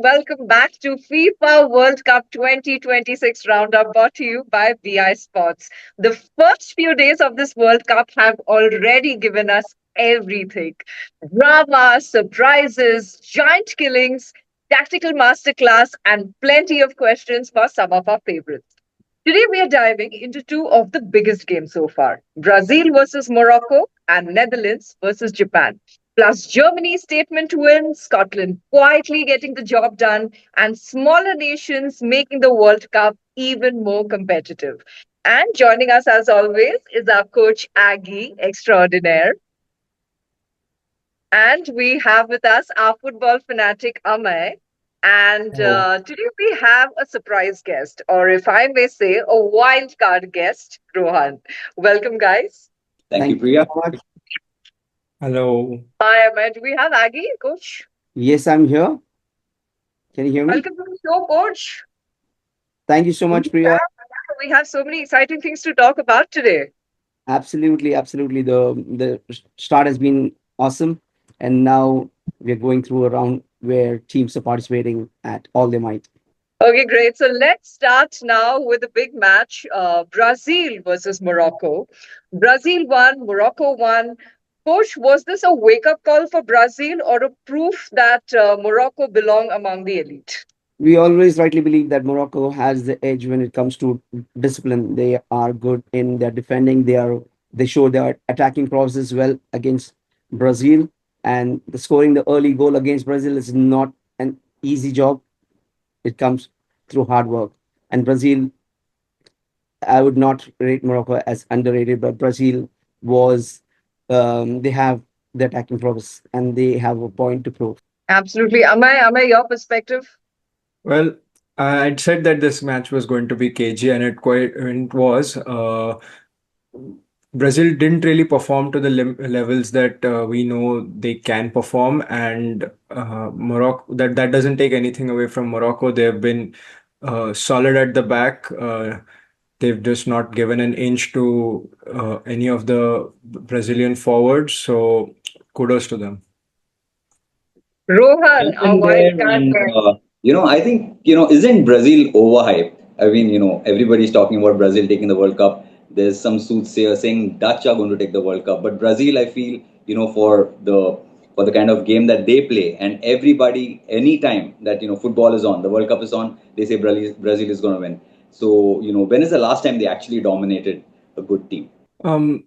welcome back to FIFA World Cup 2026 Roundup brought to you by BI Sports. The first few days of this World Cup have already given us everything: drama, surprises, giant killings, tactical masterclass, and plenty of questions for some of our favorites. Today, we are diving into two of the biggest games so far: Brazil versus Morocco and Netherlands versus Japan. Plus, Germany's statement win, Scotland quietly getting the job done, and smaller nations making the World Cup even more competitive. And joining us, as always, is our coach Aggie extraordinaire. And we have with us our football fanatic Amay. And Oh, today we have a surprise guest, or if I may say, a wild card guest, Rohan. Welcome, guys. Thank you, thank you Priya. so much. Hello. Hi, Amay. Do we have Aggie, coach? Yes, I'm here. Can you hear me? Welcome to the show, coach. Thank you so We much, Priya. have so many exciting things to talk about today. Absolutely, absolutely. The start has been awesome, and now we're going through a round where teams are participating at all their might. Okay, great. So let's start now with a big match, Brazil versus Morocco. Brazil won, Morocco won. Coach, was this a wake-up call for Brazil or a proof that Morocco belong among the elite? We always rightly believe that Morocco has the edge when it comes to discipline. They are good in their defending. They show their attacking process well against Brazil, and the scoring the early goal against Brazil is not an easy job. It comes through hard work. And Brazil, I would not rate Morocco as underrated, but Brazil was, they have the attacking progress and they have a point to prove. Absolutely. Amay, your perspective? Well, I'd said that this match was going to be cagey, and it was. Brazil didn't really perform to the levels that we know they can perform, and Morocco that doesn't take anything away from Morocco. They've been solid at the back. They've just not given an inch to any of the Brazilian forwards. So kudos to them. Rohan, Jump our in wild there, card and guest. I think isn't Brazil overhyped? I mean, everybody's talking about Brazil taking the World Cup. There's some soothsayer saying Dutch are going to take the World Cup, but Brazil, I feel, for the kind of game that they play, and everybody, anytime that football is on, the World Cup is on, they say Brazil is going to win. So when is the last time they actually dominated a good team? Um,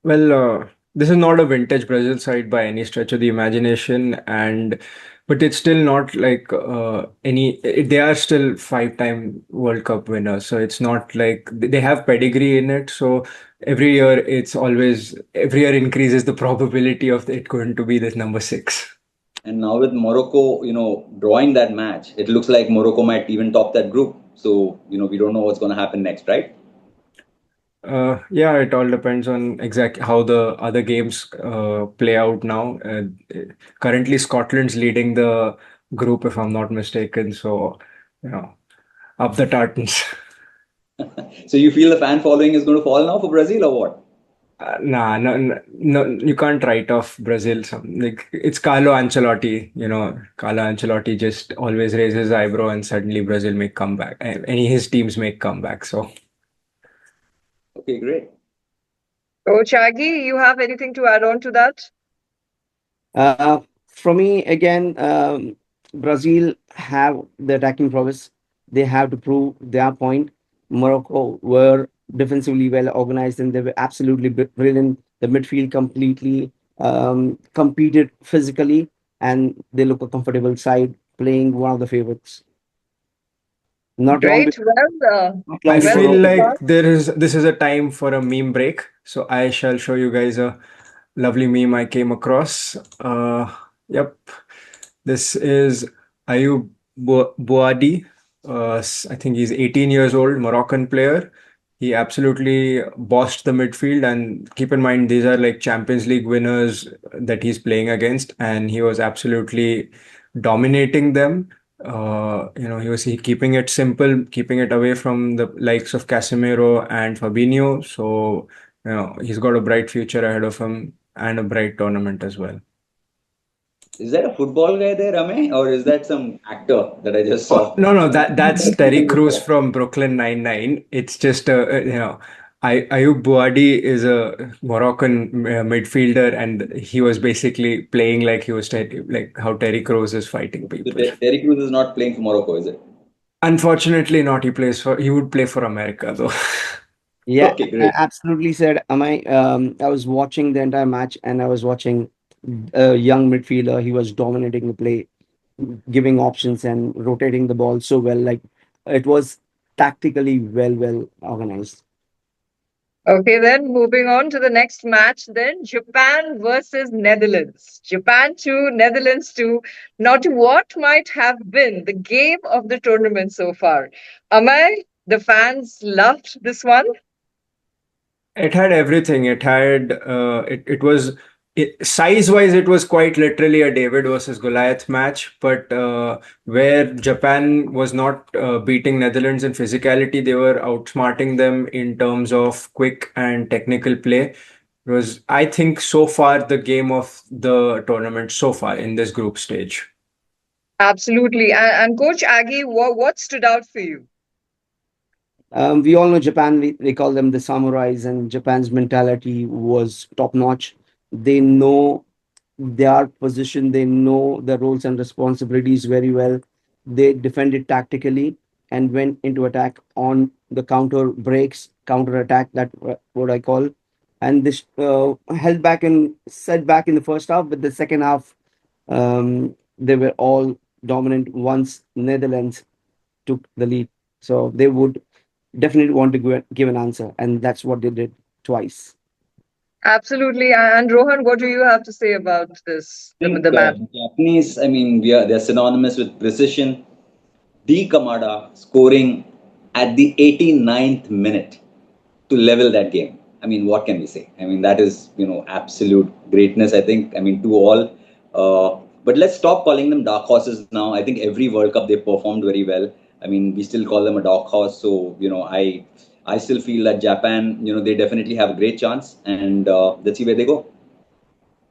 well, this is not a vintage Brazil side by any stretch of the imagination, and but it's still not like they are still five-time World Cup winners, so it's not like they have pedigree in it. So every year increases the probability of it going to be this number six. And now with Morocco, drawing that match, it looks like Morocco might even top that group. So, we don't know what's going to happen next, right? Yeah, it all depends on exactly how the other games play out now. Currently, Scotland's leading the group, if I'm not mistaken. So, you know, up the tartans. So you feel the fan following is going to fall now for Brazil or what? Nah, no, no, no, you can't write off Brazil. Like it's Carlo Ancelotti. Carlo Ancelotti just always raises his eyebrow, and suddenly Brazil make comeback. Any his teams make comeback. So. Okay, great. Coach Aggie, you have anything to add on to that? For me, again, Brazil have the attacking prowess. They have to prove their point. Morocco were defensively well organized and they were absolutely brilliant. The midfield completely competed physically and they look a comfortable side playing one of the favorites. Not long Great. before, not I long Well, before feel opening. like this is a time for a meme break. So I shall show you guys a lovely meme I came across. Yep. This is Ayub Bouadi. I think he's 18 years old, Moroccan player. He absolutely bossed the midfield, and keep in mind these are like Champions League winners that he's playing against, and he was absolutely dominating them. He was keeping it simple, keeping it away from the likes of Casemiro and Fabinho. So, he's got a bright future ahead of him and a bright tournament as well. Is that a football guy there, Ame, or is that some actor that I just Oh, saw? no, no, that's Terry Crews from Brooklyn Nine-Nine. It's just Ayub Buadi is a Moroccan midfielder, and he was basically playing like he was like how Terry Crews is fighting So people. Terry Crews is not playing for Morocco, is it? Unfortunately, not. He would play for America though. Yeah, Okay, great. absolutely said. I was watching the entire match and I was watching a young midfielder. He was dominating the play, giving options and rotating the ball so well. Like it was tactically well organized. Okay, then moving on to the next match, then Japan versus Netherlands. Japan 2, Netherlands 2. Not what might have been the game of the tournament so far. Amay, the fans loved this one. It had everything. It size wise, it was quite literally a David versus Goliath match. But where Japan was not beating Netherlands in physicality, they were outsmarting them in terms of quick and technical play. It was, I think, so far the game of the tournament so far in this group stage. Absolutely. And Coach Aggie, what stood out for you? We all know Japan, we call them the samurais, and Japan's mentality was top notch. They know their position, they know the roles and responsibilities very well. They defended tactically and went into attack on the counter breaks, counter attack, that what I call. And this held back and set back in the first half, but the second half, they were all dominant once Netherlands took the lead. So they would definitely want to give an answer, and that's what they did twice. Absolutely. And Rohan, what do you have to say about this, I think the match? Japanese, I mean, they're synonymous with precision. D. Kamada scoring at the 89th minute to level that game. I mean, what can we say? I mean, that is, absolute greatness, I think. I mean, to all. But let's stop calling them dark horses now. I think every World Cup they performed very well. I mean, we still call them a dark horse. So, I still feel that Japan, they definitely have a great chance. And let's see where they go.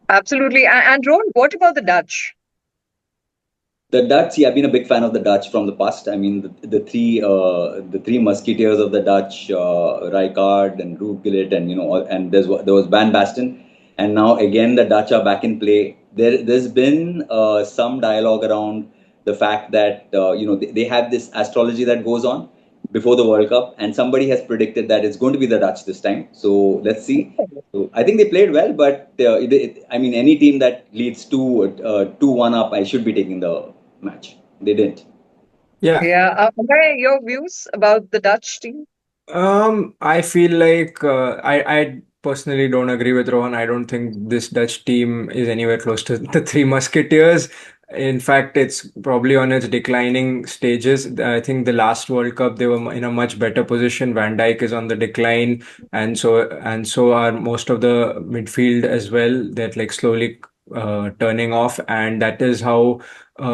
Absolutely. And Rohan, what about the Dutch? The Dutch, yeah, I've been a big fan of the Dutch from the past. I mean, the three musketeers of the Dutch, Rijkaard and Ruud Gullit, and and there was Van Basten, and now again the Dutch are back in play. There's been some dialogue around the fact that they have this astrology that goes on before the World Cup, and somebody has predicted that it's going to be the Dutch this time. So let's see. So I think they played well, but I mean, any team that leads 2-1 up, I should be taking the match. They didn't. Yeah, Yeah. Amay, your views about the Dutch team? I feel like I personally don't agree with Rohan. I don't think this Dutch team is anywhere close to the Three Musketeers. In fact, it's probably on its declining stages. I think the last World Cup they were in a much better position. Van Dijk is on the decline, and so are most of the midfield as well. They're like slowly turning off, and that is how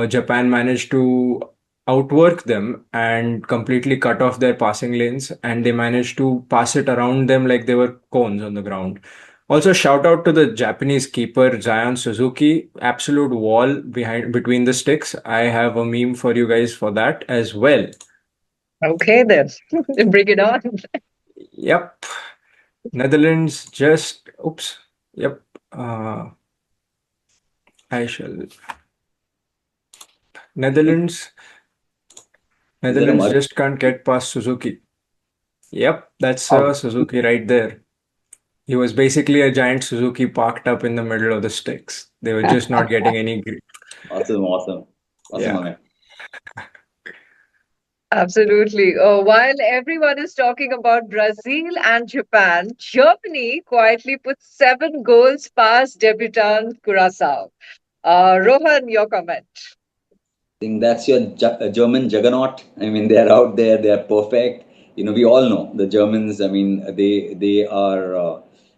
Japan managed to outwork them and completely cut off their passing lanes, and they managed to pass it around them like they were cones on the ground. Also, shout out to the Japanese keeper Zion Suzuki, absolute wall behind between the sticks. I have a meme for you guys for that as well. Okay, then. Bring it on. Yep, Netherlands just oops. Yep, uh, I shall Netherlands Is that a Netherlands mug? just can't get past Suzuki. Yep, that's Oh, Suzuki right there. He was basically a giant Suzuki parked up in the middle of the sticks. They were just not getting any grip. Awesome, awesome, awesome, Yeah. Ame. Absolutely. While everyone is talking about Brazil and Japan, Germany quietly put 7 goals past debutant Curacao. Rohan, your comment. Think that's your German juggernaut. I mean, they're out there. They're perfect. We all know the Germans. I mean, they are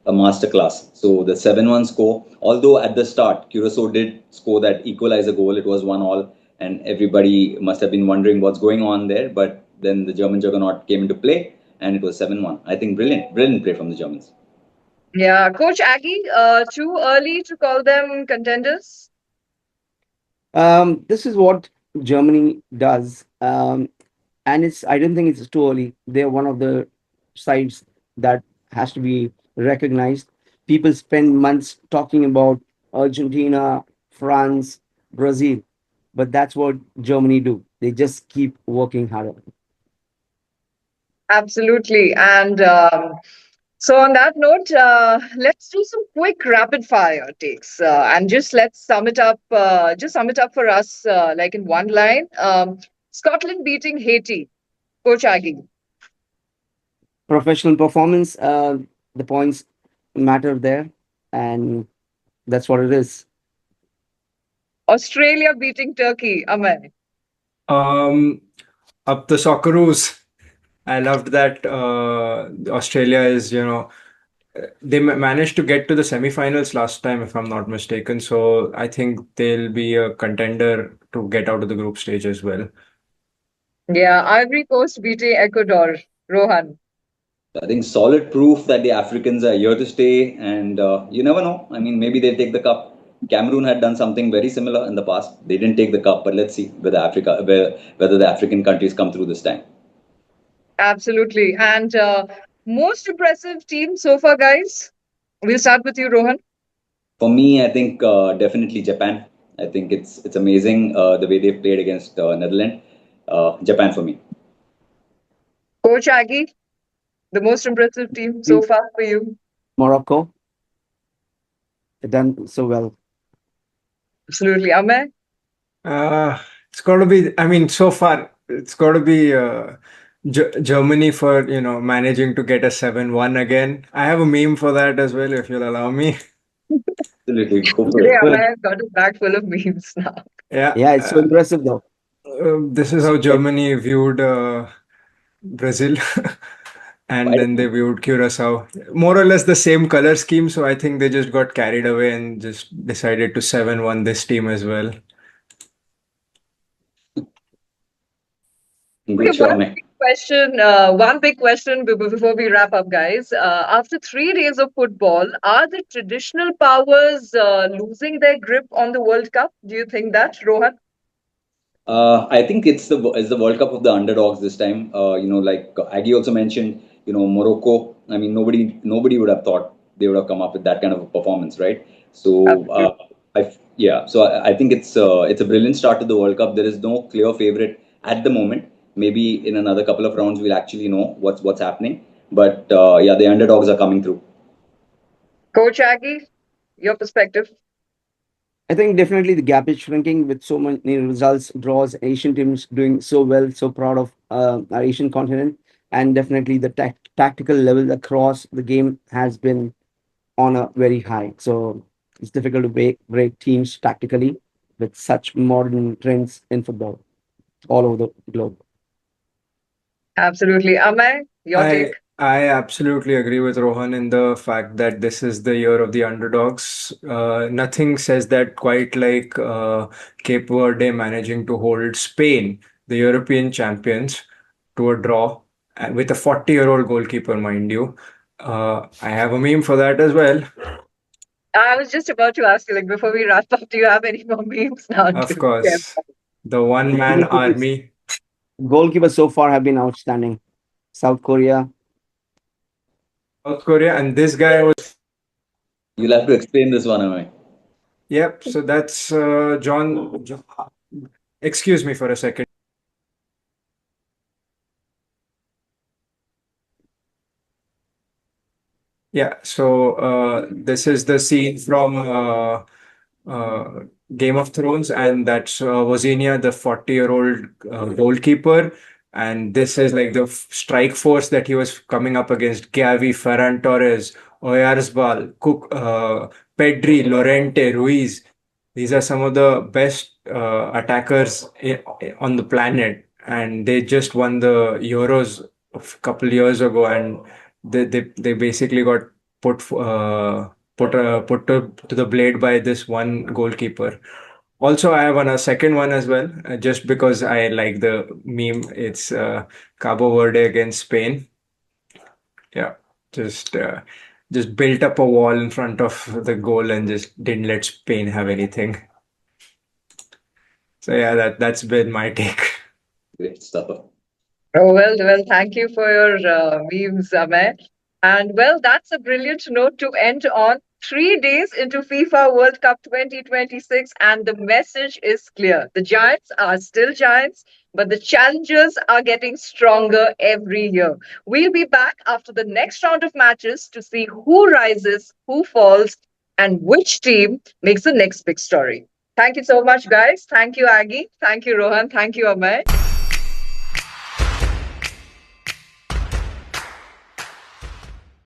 a masterclass. So the 7-1 score. Although at the start, Curacao did score that equalizer goal. It was 1-1, and everybody must have been wondering what's going on there. But then the German juggernaut came into play, and it was 7-1. I think brilliant, brilliant play from the Germans. Yeah, Coach Aggie, too early to call them contenders? This is what Germany does, and it's. I don't think it's too early. They're one of the sides that has to be recognized. People spend months talking about Argentina, France, Brazil, but that's what Germany do. They just keep working harder. Absolutely. And so, on that note, let's do some quick rapid fire takes, and just let's sum it up. Just sum it up for us, like in one line. Scotland beating Haiti, Coach Aggie. Professional performance, the points matter there, and that's what it is. Australia beating Turkey, Ameya. Um, Up the Socceroos. I loved that Australia is, they managed to get to the semifinals last time, if I'm not mistaken. So I think they'll be a contender to get out of the group stage as well. Yeah, Ivory Coast beating Ecuador, Rohan. I think solid proof that the Africans are here to stay, and you never know. I mean, maybe they'll take the cup. Cameroon had done something very similar in the past. They didn't take the cup, but let's see whether the African countries come through this time. Absolutely. And most impressive team so far, guys. We'll start with you, Rohan. For me, I think definitely Japan. I think it's amazing the way they played against Netherlands. Japan for me. Coach Aggie, the most impressive team so far for you. Morocco, they done so well. Absolutely. Amay, Uh, it's got to be, I mean, so far, it's got to be Germany for, managing to get a 7-1 again. I have a meme for that as well, if you'll allow me. Absolutely, go for today it. Good. Amay has got a bag full of memes now. Yeah. Yeah, it's so impressive though. This is So, how like, Germany viewed Brazil. Why And then they viewed Curacao. More or less the same color scheme, so I think they just got carried away and just decided to 7-1 this team as well. great Okay, show, Ameya. one big question before we wrap up, guys. After 3 days of football, are the traditional powers losing their grip on the World Cup? Do you think that, Rohan? I think it's the World Cup of the underdogs this time. Like Aggie also mentioned, Morocco. I mean, nobody would have thought they would have come up with that kind of a performance, right? So, Absolutely. yeah. So I think it's a brilliant start to the World Cup. There is no clear favorite at the moment. Maybe in another couple of rounds we'll actually know what's happening. But yeah, the underdogs are coming through. Coach Aggie, your perspective. I think definitely the gap is shrinking with so many results, draws, Asian teams doing so well. So proud of our Asian continent, and definitely the tactical level across the game has been on a very high. So it's difficult to break teams tactically with such modern trends in football all over the globe. Absolutely. Amay, your take. I absolutely agree with Rohan in the fact that this is the year of the underdogs. Nothing says that quite like Cape Verde managing to hold Spain, the European champions, to a draw with a 40-year-old goalkeeper, mind you. I have a meme for that as well. I was just about to ask you, like, before we wrap up, do you have any more memes now Of to share? course, the one man Goalkeepers, army. goalkeepers so far have been outstanding. South Korea, South Korea, and this guy was. You'll have to explain this one, Ameya. Yep, so that's excuse me for a second. Yeah, so this is the scene from uh, Game of Thrones, and that's Wozniak, the 40-year-old goalkeeper. And this is like the strike force that he was coming up against: Gavi, Ferran Torres, Oyarzabal, Cook, Pedri, Lorente, Ruiz. These are some of the best attackers on the planet, and they just won the Euros a couple years ago, and they basically got put to the blade by this one goalkeeper. Also, I have a second one as well, just because I like the meme. It's Cabo Verde against Spain. Yeah, just uh, just built up a wall in front of the goal and just didn't let Spain have anything. So yeah, that's been my take. Great stuff. Oh, thank you for your memes, Amay. And well, that's a brilliant note to end on. 3 days into FIFA World Cup 2026, and the message is clear. The Giants are still Giants, but the challengers are getting stronger every year. We'll be back after the next round of matches to see who rises, who falls, and which team makes the next big story. Thank you so much, guys. Thank you, Aggie. Thank you, Rohan. Thank you, Amay.